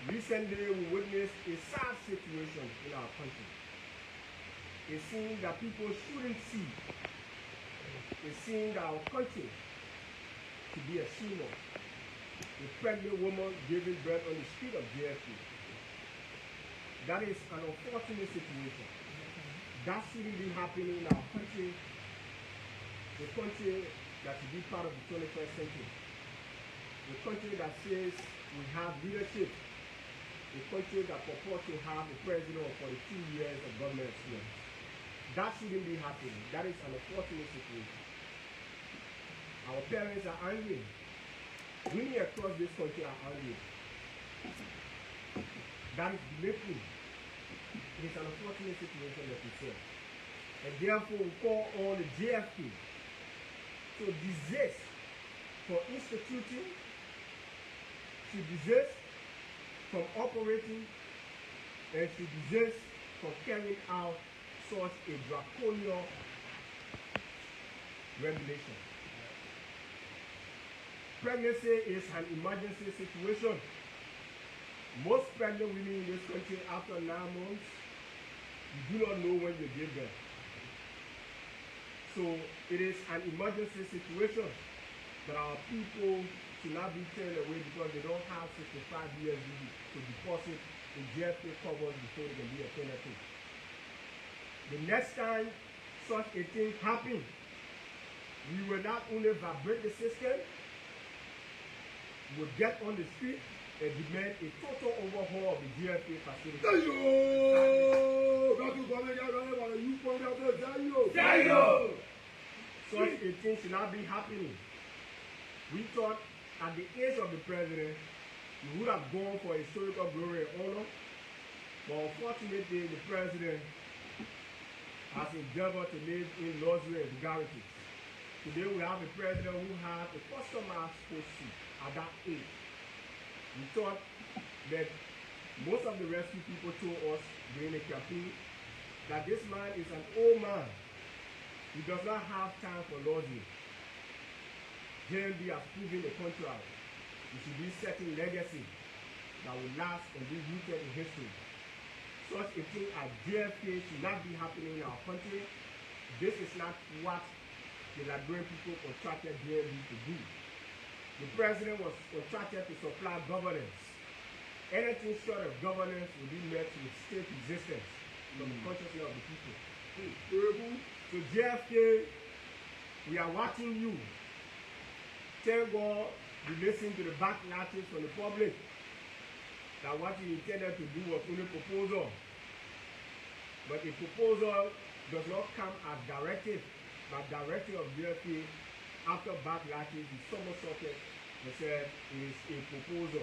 Recently, we witnessed a sad situation in our country. A scene that people shouldn't see. A scene that our country should be ashamed of. A pregnant woman giving birth on the street of JFK. That is an unfortunate situation. That shouldn't be happening in our country. The country that should be part of the 21st century. The country that says we have leadership. The country that purports to have the president for the 2 years of government experience. That shouldn't be happening. That is an unfortunate situation. Our parents are angry. Women across this country are angry. That is belittling. It is an unfortunate situation that we see. And therefore we call on the JFK to desist from instituting, to desist from operating, and to desist from carrying out such a draconian regulation. Pregnancy is an emergency situation. Most pregnant women in this country, after 9 months, you do not know when you give birth. So it is an emergency situation that our people should not be turned away because they don't have 65 years to deposit in JFK covers before they can be attended to. The next time such a thing happens, we will not only vibrate the system, we will get on the street and demand a total overhaul of the JFK facility. Such a thing should not be happening. We thought at the age of the president, we would have gone for historical glory and honor, but unfortunately the president has endeavored to live in luxury and vulgarity. Today we have a president who has a customized sports suit at that age. We thought that most of the rescue people told us during the campaign that this man is an old man. He does not have time for luxury. JMB has proven the contrary. He should be setting legacy that will last and be rooted in history. Such a thing as JFK should not be happening in our country. This is not what the Liberian people contracted JMB to do. The president was contracted to supply governance. Anything short of governance will be met with state resistance from the consciousness of the people. So JFK, we are watching you. Thank God you listen to the backlashes from the public that what you intended to do was only proposal. But a proposal does not come as directive, but directive of JFK after backlashes is somersaulted and said it is a proposal.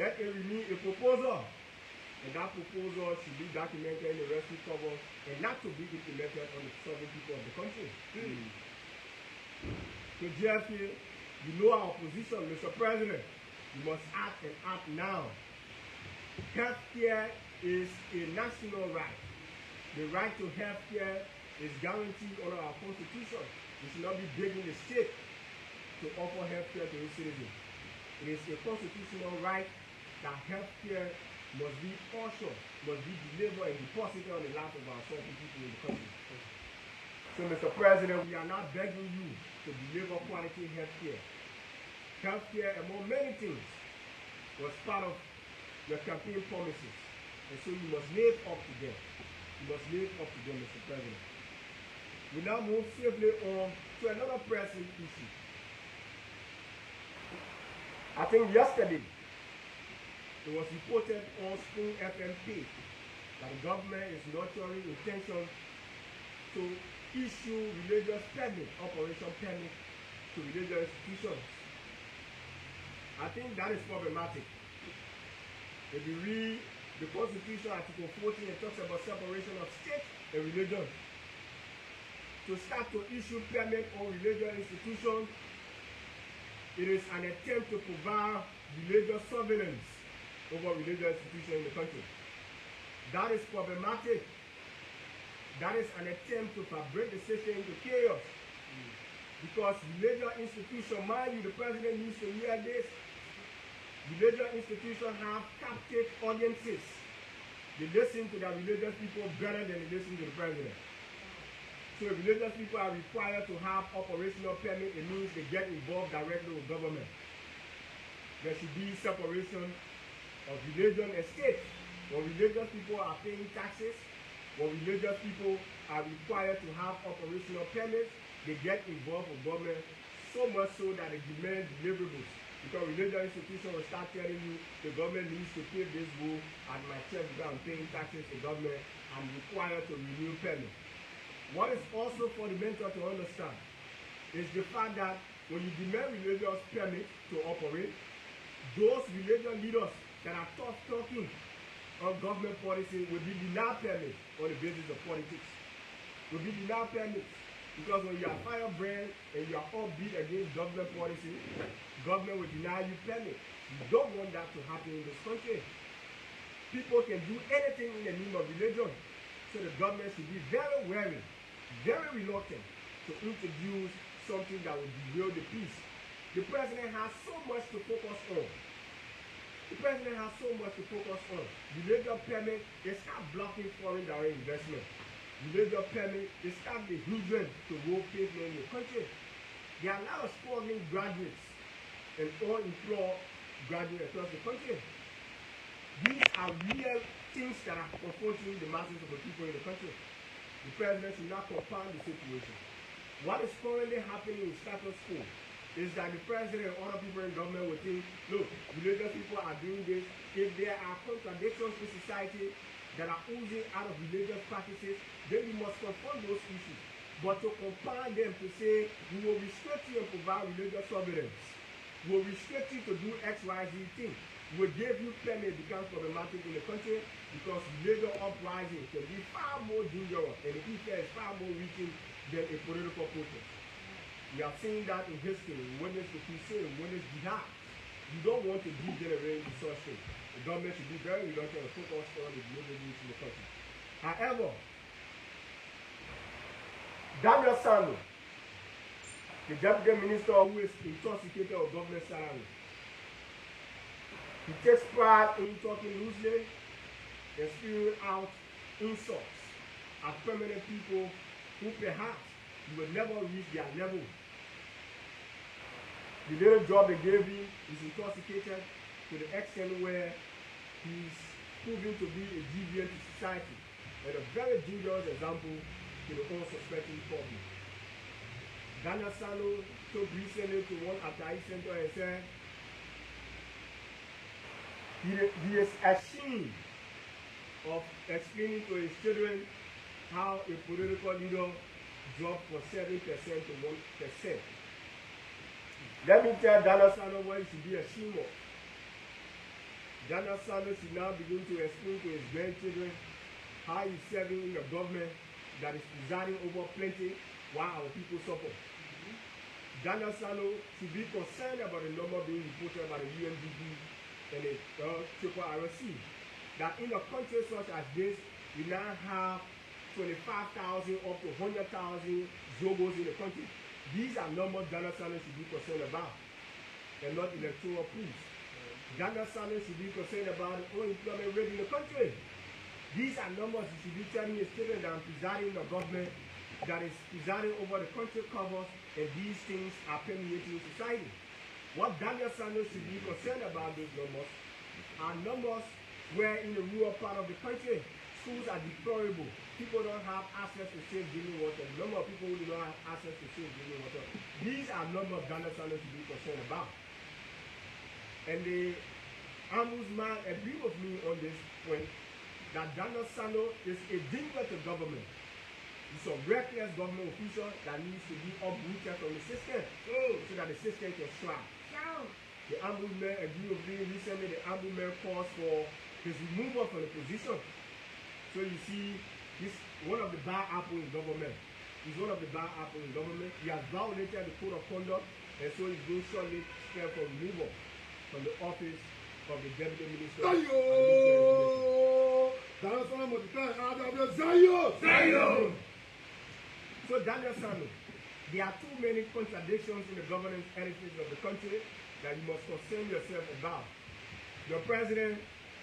Let it remain a proposal. And that proposal should be documented in the rescue cover and not to be implemented on the sovereign people of the country. So JFK, you know our position, Mr. President. You must act and act now. Healthcare is a national right. The right to healthcare is guaranteed under our Constitution. We should not be begging the state to offer healthcare to its citizens. It is a constitutional right that healthcare must be partial, must be delivered and deposited on the lives of our sovereign people in the country. So, Mr. President, we are not begging you to deliver quality healthcare. Healthcare, among many things, was part of your campaign promises. And so you must live up to them. You must live up to them, Mr. President. We now move swiftly on to another pressing issue. I think yesterday, it was reported on Spoon FM page that the government is nurturing intention to issue religious permit, operation permit to religious institutions. I think that is problematic. If you read the Constitution, Article 14, it talks about separation of state and religion. To start to issue permit on religious institutions, it is an attempt to provide religious surveillance over religious institutions in the country. That is problematic. That is an attempt to fabricate the system into chaos. Because religious institutions, mind you, the president needs to hear this. Religious institutions have captive audiences. They listen to their religious people better than they listen to the president. So if religious people are required to have operational permit, it means they get involved directly with government. There should be separation of religion and state. When religious people are paying taxes, when religious people are required to have operational permits, they get involved with government so much so that they demand deliverables. Because religious institutions will start telling you the government needs to pay this bill and my church is paying taxes to government and required to renew permits. What is also fundamental to understand is the fact that when you demand religious permits to operate, those religious leaders that are tough talking on government policy will be denied permits on the basis of politics. Will be denied permits because when you are firebrand and you are upbeat against government policy, government will deny you permits. You don't want that to happen in this country. People can do anything in the name of religion, so the government should be very wary, very reluctant to introduce something that will derail the peace. The president has so much to focus on. The president has so much to focus on. Religious permit, they start blocking foreign direct investment. Religious permit, they start the hindrance to road pavement in the country. There are a lot of struggling graduates and unemployed graduates across the country. These are real things that are confronting the masses of the people in the country. The president should not compound the situation. What is currently happening in status quo is that the president and other people in government will think, look, religious people are doing this. If there are contradictions in society that are oozing out of religious practices, then we must confront those issues. But to compound them to say, we will restrict you and provide religious surveillance. We will restrict you to do X, Y, Z thing. We will give you permit becomes problematic in the country because religious uprising can be far more dangerous and the effect is far more reaching than a political protest. We have seen that in history, witness the crusade, witness jihad. You don't want to degenerate in such things. The government should be very reluctant to focus on the deliveries in the country. However, Daniel Sano, the deputy minister who is intoxicated of government salary, he takes pride in talking loosely and spewing out insults at permanent people who perhaps you will never reach their level. The little job they gave him is intoxicated to the extent where he's proving to be a deviant to society and a very dangerous example to the unsuspecting public. Daniel Sano took recently to one Atai center and said he is ashamed of explaining to his children how a political leader dropped from 7% to 1%. Let me tell Daniel Sano what he should be ashamed of. Daniel Sano should now begin to explain to his grandchildren how he's serving in a government that is presiding over plenty while our people suffer. Daniel Sano should be concerned about the number being reported by the UNDP and the RRC. That in a country such as this, we now have 25,000 up to 100,000 Zogos in the country. These are numbers Daniel Sano should be concerned about and not electoral proofs. Daniel Sano should be concerned about the unemployment rate in the country. These are numbers he should be telling his children that I'm presiding in a government that is presiding over the country covers, and these things are permeating society. What Daniel Sano should be concerned about these numbers are numbers where in the rural part of the country, schools are deplorable. People don't have access to safe drinking water. The number of people who do not have access to safe drinking water. These are numbers Daniel Sano should be concerned about. And the ombudsman agreed with me on this point that Daniel Sano is a danger to government. He's a reckless government official that needs to be uprooted from the system so that the system can thrive. The ombudsman agreed with me recently. The ombudsman calls for his removal from the position. So you see, he's one of the bad apples in government. He's one of the bad apples in government. He has violated the code of conduct, and so he's being shortly spared for removal from the office of the deputy minister. So Daniel Sano, there are too many contradictions in the governance edifice of the country that you must concern yourself about. The president,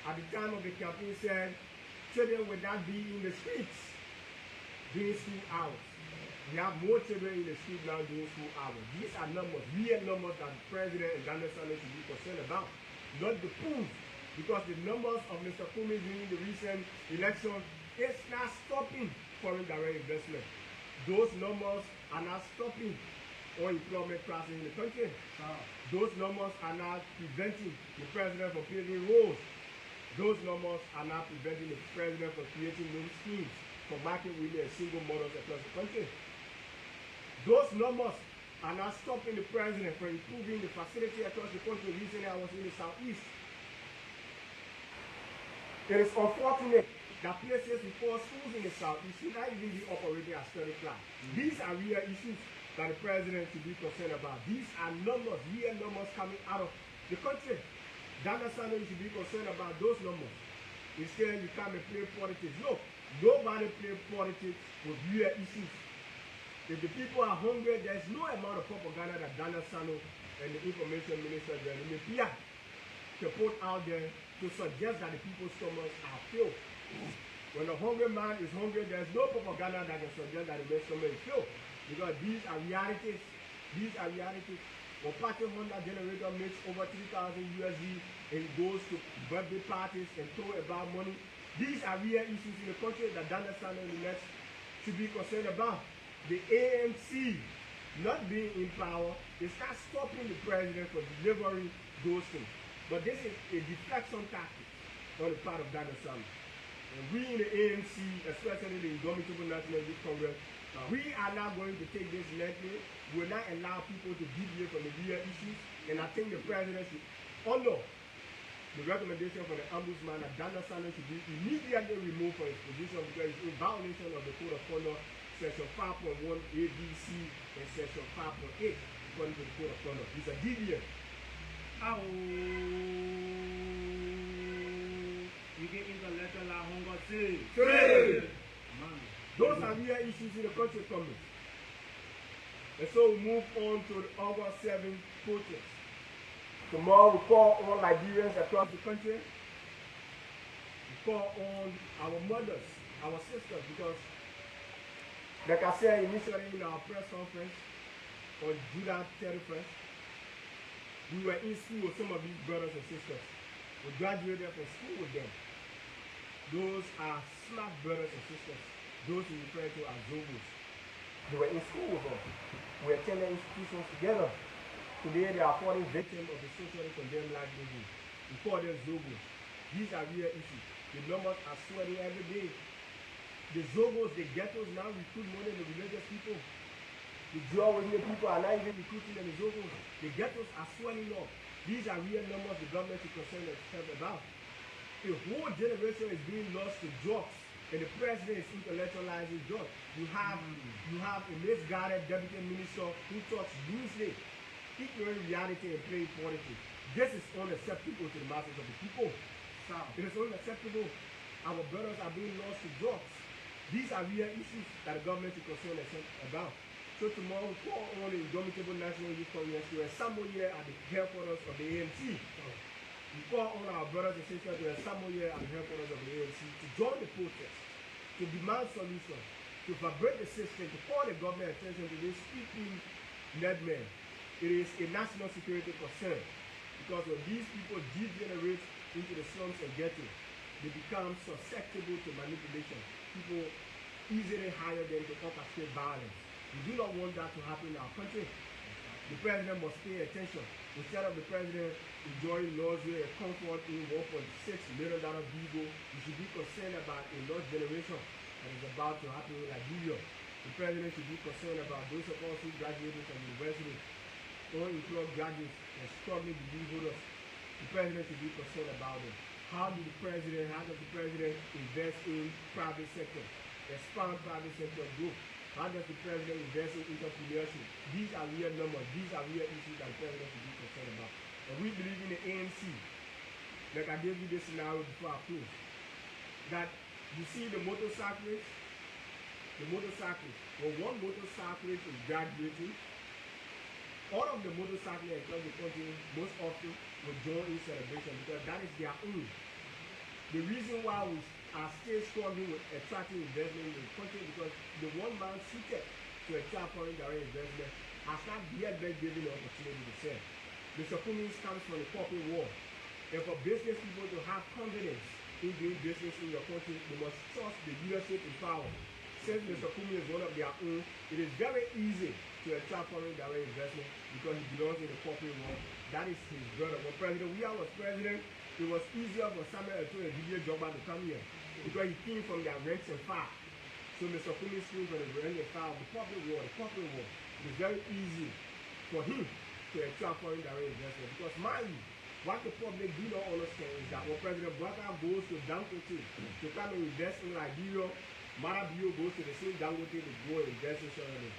at the time of the campaign, said children will not be in the streets during school hours. We have more children in the street now during school hours. These are numbers, real numbers that the president and Ghana should be concerned about, not the pools. Because the numbers of Mr. Kumi during the recent election is not stopping foreign direct investment. Those numbers are not stopping unemployment crisis in the country. Those numbers are not preventing the president from building roads. Those numbers are not preventing the president from creating new schemes for market women and single mothers across the country. Those numbers are not stopping the president from improving the facility across the country. Recently, I was in the southeast. It is unfortunate that places with four schools in the southeast should not even be operating as study class. These are real issues that the president should be concerned about. These are numbers, real numbers coming out of the country. Ghana should be concerned about those numbers. Instead, you come and play politics. Look, nobody plays politics with real issues. If the people are hungry, there's no amount of propaganda that Ghana and the information minister, Jeremy Pia, can put out there to suggest that the people's stomachs are filled. When a hungry man is hungry, there's no propaganda that can suggest that the man's stomach is filled. Because these are realities. These are realities. When Patrick Honda generator makes over 3,000 USD and goes to birthday parties and throw about money, these are real issues in the country that Ghana and the next should be concerned about. The ANC not being in power is not stopping the president from delivering those things. But this is a deflection tactic on the part of Ghana. And we in the ANC, especially the Indomitable National Youth Congress, we are not going to take this lightly. We will not allow people to deviate from the real issues. And I think the president should honor the recommendation from the ombudsman that Ghana should be immediately removed from his position because it's in violation of the Code of Conduct, Section 5.1 ABC and Section 5.8 according to the Code of Conduct. He's a deviant. Oh, you get intellectual like hunger too. Those are real issues in the country coming. And so we move on to the August 7th protest. Tomorrow we call on Liberians across the country. We call on our mothers, our sisters, because like I said initially in our press conference on July 31st, we were in school with some of these brothers and sisters. We graduated from school with them. Those are smart brothers and sisters. Those we refer to as Zogos. They were in school with us. We attended institutions together. Today they are falling victims of the socially condemned life movement. We call them Zogos. These are real issues. The numbers are swelling every day. The Zogos, the ghettos now recruit money to religious people. The Jewish people are not even recruiting them, the Zogos. The ghettos are swelling up. These are real numbers the government is concerned itself about. A whole generation is being lost to drugs, and the president is intellectualizing drugs. You have a misguided deputy minister who talks loosely, ignoring reality and playing politics. This is unacceptable to the masses of the people. It is unacceptable. Our brothers are being lost to drugs. These are real issues that the government is concerned itself about. So tomorrow we call on the Indomitable National Youth Congress to assemble here at the headquarters of the ANC. We call on our brothers and sisters to assemble here at the headquarters of the ANC to join the protest, to demand solutions, to vibrate the system, to call the government attention to this speaking madman. It is a national security concern because when these people degenerate into the slums and ghettos, they become susceptible to manipulation. People easily hire them to orchestrate violence. We do not want that to happen in our country. The president must pay attention. Instead of the president enjoying luxury and comfort in $1.6 million vehicle, we should be concerned about a lost generation that is about to happen in Liberia. The president should be concerned about those of us who graduated from university, unemployed graduates, and struggling degree holders. The president should be concerned about them. How does the president invest in private sector, expand private sector growth? How does the president invest in entrepreneurship? These are real numbers. These are real issues that the president should be concerned about. And we believe in the ANC. Like I gave you this scenario before I close. That you see the motorcyclists, when one motorcyclist is graduating, all of the motorcyclists across the country most often will join in celebration because that is their own. The reason why we are still struggling with attracting investment in the country because the one man suited to attract foreign direct investment has not yet been given the opportunity to sell. Mr. Cummings comes from the corporate world, and for business people to have confidence in doing business in your country, they must trust the leadership in power. Since Mr. Cummings is one of their own, it is very easy to attract foreign direct investment because he belongs in the corporate world. That is his brother. When President Weah was president, it was easier for Samuel Eto'o and Didier Drogba to come here because he came from their ranks and file. So Mr. Cummings came from the ranks and file of the corporate world. It is very easy for him to attract foreign direct investment because mind you, what the public do not understand is that when President Bouhaka goes to Dangote to come and invest in Liberia, Marabio goes to the same Dangote to go and invest in Sierra Leone.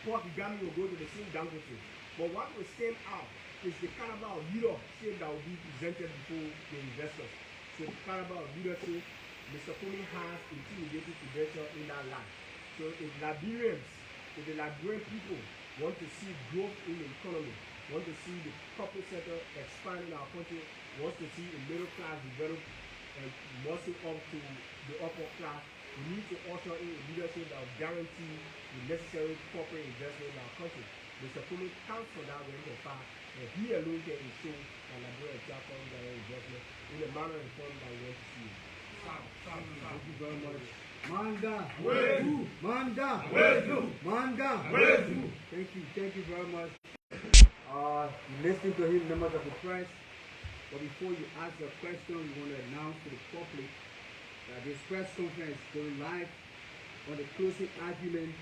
Paul Kagame will go to the same Dangote. But what will stand out is the caliber of leadership that will be presented before the investors. So the caliber of leadership Mr. Cummings has intimidated credential in that line. So if the Liberian people want to see growth in the economy, want to see the corporate sector expand in our country, wants to see the middle class develop and muscle up to the upper class, we need to usher in a leadership that will guarantee the necessary corporate investment in our country. Mr. Cummings counts for that when he far, and he alone can ensure that Liberia attract foreign direct investment in the manner and form that we want to see it. Thank you very much. Manda, Thank you very much. You listening to him, members of the press. But before you ask your question, we want to announce to the public that this press conference is going live on the closing argument